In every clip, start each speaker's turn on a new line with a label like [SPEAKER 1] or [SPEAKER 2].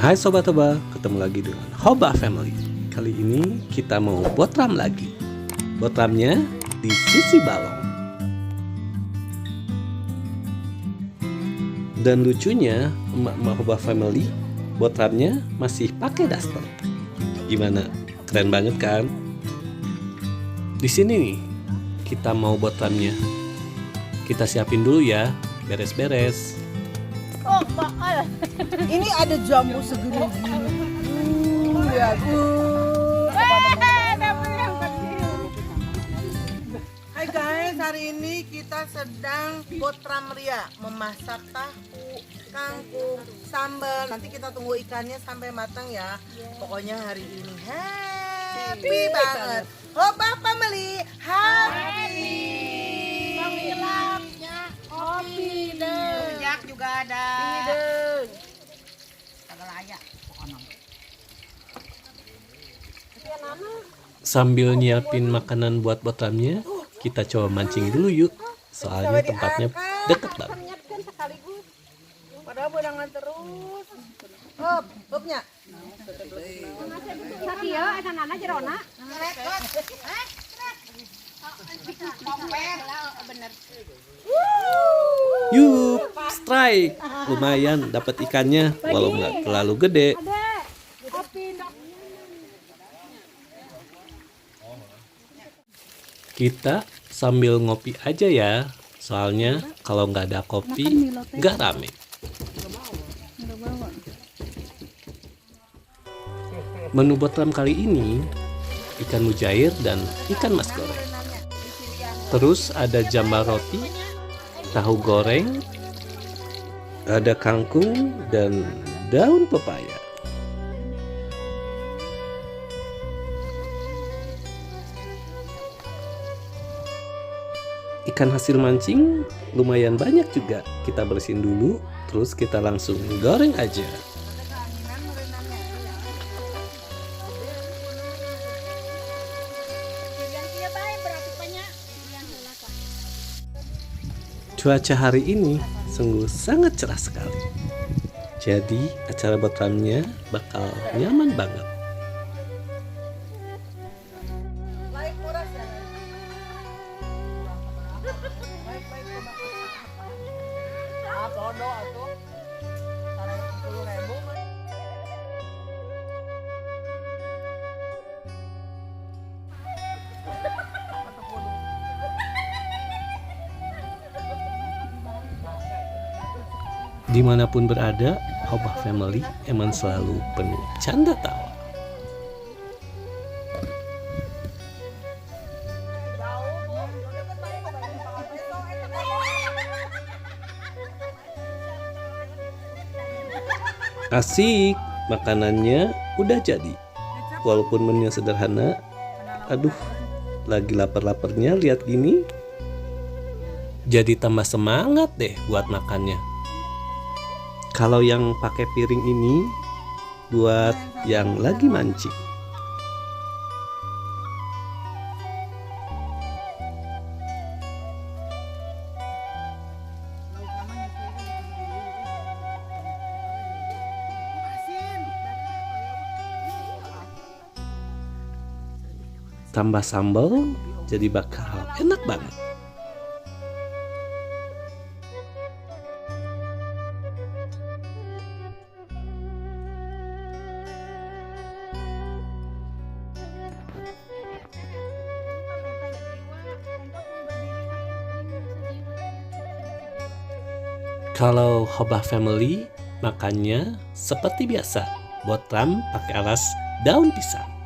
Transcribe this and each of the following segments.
[SPEAKER 1] Hai Sobat Hoba, ketemu lagi dengan Hoba Family. Kali ini kita mau botram lagi. Botramnya di sisi balong. Dan lucunya, emak-emak Hoba Family, botramnya masih pakai daster. Gimana? Keren banget kan? Di sini nih, kita mau botramnya. Kita siapin dulu ya, beres-beres.
[SPEAKER 2] Oh, bakal. Ini ada jambu segini gini. Ya, dapet yang kecil. Hai guys, hari ini kita sedang botram ria, memasak tahu, kangkung, sambal. Nanti kita tunggu ikannya sampai matang ya. Pokoknya hari ini happy banget. Hoba Family, happy. Kopi deh.
[SPEAKER 3] Jak juga ada.
[SPEAKER 2] Ini deh.
[SPEAKER 3] Kagak layak.
[SPEAKER 1] Sambil nyiapin makanan buat botramnya, kita coba mancing dulu yuk. Soalnya tempatnya deket banget.
[SPEAKER 2] Niatkan sekaligus. Padahal bodangan terus. Hopnya.
[SPEAKER 3] Sakieu eta nana jerona. Komper bener.
[SPEAKER 1] Yup, strike. Lumayan dapat ikannya, walau nggak terlalu gede. Kita sambil ngopi aja ya, soalnya kalau nggak ada kopi, nggak rame. Menu botram kali ini, ikan mujair dan ikan mas goreng. Terus ada jambal roti, tahu goreng, ada kangkung dan daun pepaya. Ikan hasil mancing lumayan banyak juga. Kita bersihin dulu, terus kita langsung goreng aja. Cuaca hari ini sungguh sangat cerah sekali. Jadi acara botramnya bakal nyaman banget.
[SPEAKER 2] Baik murah ya. Bodoh atuh. Taruh 10.000.
[SPEAKER 1] Dimanapun berada, Hoba Family emang selalu penuh canda tawa. Asik, makanannya udah jadi. Walaupun menunya sederhana, aduh, lagi lapar-laparnya lihat gini. Jadi tambah semangat deh buat makannya. Kalau yang pakai piring ini buat yang lagi mancing. Tambah sambal jadi bakal enak banget. Kalau Hoba Family makannya seperti biasa, botram pakai alas daun pisang.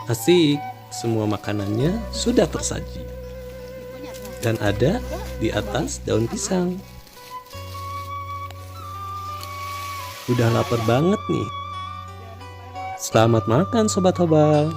[SPEAKER 1] Asik, semua makanannya sudah tersaji. Dan ada di atas daun pisang. Udah lapar banget nih. Selamat makan Sobat Hoba.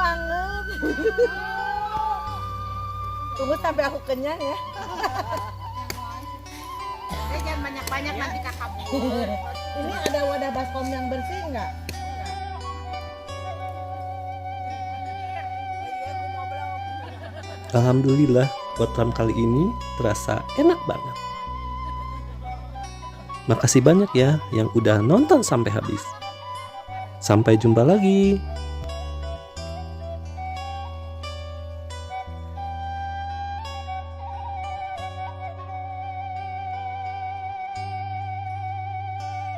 [SPEAKER 2] banget. Tunggu sampai aku kenyang ya.
[SPEAKER 3] Jangan banyak-banyak nanti kakak.
[SPEAKER 2] Ini ada wadah baskom yang bersih nggak?
[SPEAKER 1] Alhamdulillah, botram kali ini terasa enak banget. Makasih banyak ya yang udah nonton sampai habis. Sampai jumpa lagi.